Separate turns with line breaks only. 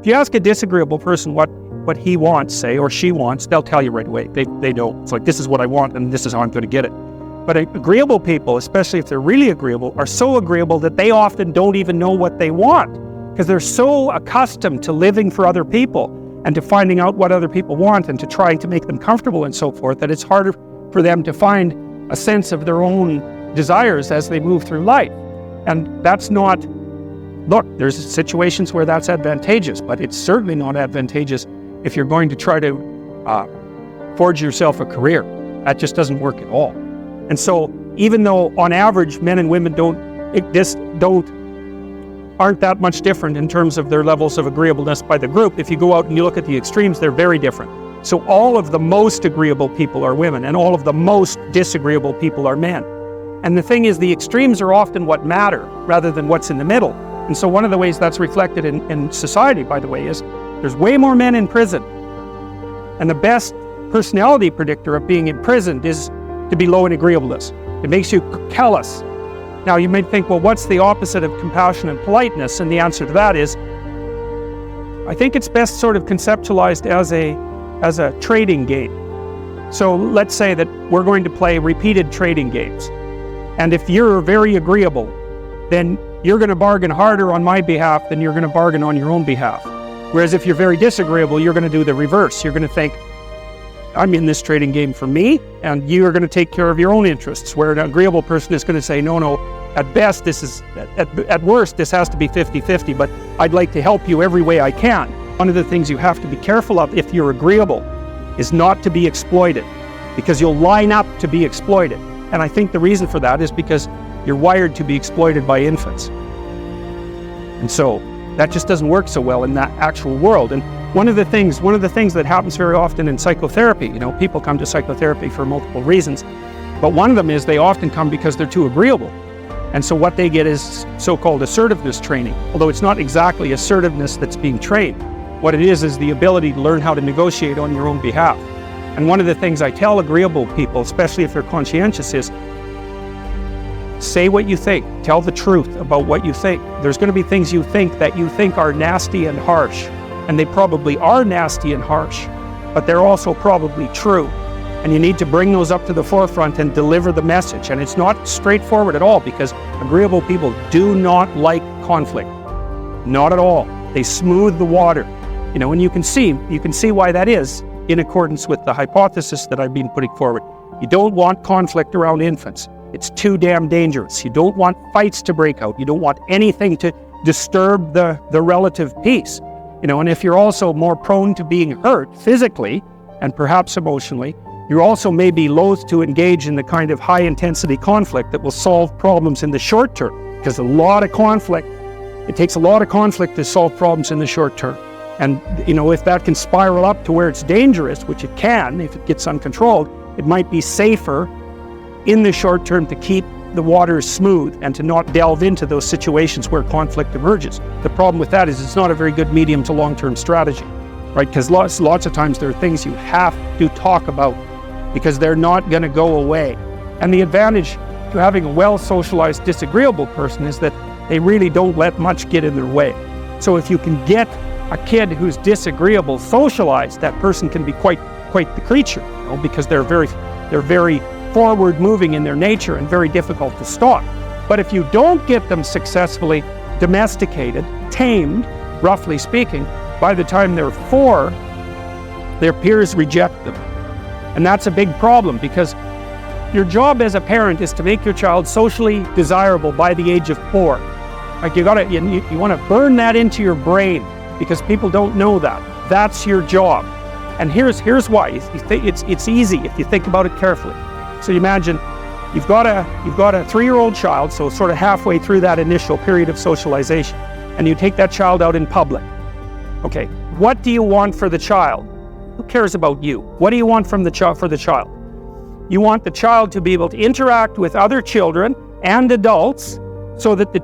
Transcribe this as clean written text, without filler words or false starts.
If you ask a disagreeable person what he wants, say, or she wants, they'll tell you right away. They know. It's like, this is what I want and this is how I'm going to get it. But agreeable people, especially if they're really agreeable, are so agreeable that they often don't even know what they want, because they're so accustomed to living for other people and to finding out what other people want and to trying to make them comfortable and so forth, that it's harder for them to find a sense of their own desires as they move through life. And that's not, look, there's situations where that's advantageous, but it's certainly not advantageous if you're going to try to forge yourself a career. That just doesn't work at all. And so even though on average men and women aren't that much different in terms of their levels of agreeableness by the group, if you go out and you look at the extremes, they're very different. So all of the most agreeable people are women, and all of the most disagreeable people are men. And the thing is, the extremes are often what matter rather than what's in the middle. And so one of the ways that's reflected in society, by the way, is there's way more men in prison. And the best personality predictor of being imprisoned is to be low in agreeableness. It makes you callous. Now you might think, well, what's the opposite of compassion and politeness? And the answer to that is, I think it's best sort of conceptualized as a trading game. So let's say that we're going to play repeated trading games. And if you're very agreeable, then you're going to bargain harder on my behalf than you're going to bargain on your own behalf. Whereas if you're very disagreeable, you're going to do the reverse. You're going to think, I'm in this trading game for me, and you are going to take care of your own interests. Where an agreeable person is going to say, no, at best, at worst, this has to be 50-50, but I'd like to help you every way I can. One of the things you have to be careful of if you're agreeable is not to be exploited, because you'll line up to be exploited. And I think the reason for that is because you're wired to be exploited by infants. And so that just doesn't work so well in that actual world. And one of the things that happens very often in psychotherapy, people come to psychotherapy for multiple reasons, but one of them is they often come because they're too agreeable. And so what they get is so-called assertiveness training, although it's not exactly assertiveness that's being trained. What it is the ability to learn how to negotiate on your own behalf. And one of the things I tell agreeable people, especially if they're conscientious, is say what you think. Tell the truth about what you think. There's going to be things you think that you think are nasty and harsh, and they probably are nasty and harsh, but they're also probably true. And you need to bring those up to the forefront and deliver the message. And it's not straightforward at all, because agreeable people do not like conflict. Not at all. They smooth the water. And you can see why that is in accordance with the hypothesis that I've been putting forward. You don't want conflict around infants. It's too damn dangerous. You don't want fights to break out. You don't want anything to disturb the relative peace. And if you're also more prone to being hurt physically and perhaps emotionally, you're also maybe loath to engage in the kind of high-intensity conflict that will solve problems in the short term, because it takes a lot of conflict to solve problems in the short term. And if that can spiral up to where it's dangerous, which it can if it gets uncontrolled, it might be safer in the short term to keep the waters smooth and to not delve into those situations where conflict emerges. The problem with that is it's not a very good medium to long-term strategy, right? Because lots of times there are things you have to talk about because they're not going to go away. And the advantage to having a well-socialized disagreeable person is that they really don't let much get in their way. So if you can get a kid who's disagreeable socialized, that person can be quite the creature, because they're very forward-moving in their nature and very difficult to stop. But if you don't get them successfully domesticated, tamed, roughly speaking, by the time they're 4, their peers reject them. And that's a big problem, because your job as a parent is to make your child socially desirable by the age of 4. Like you want to burn that into your brain, because people don't know that. That's your job. And here's why. It's easy if you think about it carefully. So you imagine you've got a 3-year-old child, so sort of halfway through that initial period of socialization, and you take that child out in public. Okay, what do you want for the child? Who cares about you? What do you want for the child? You want the child to be able to interact with other children and adults so that the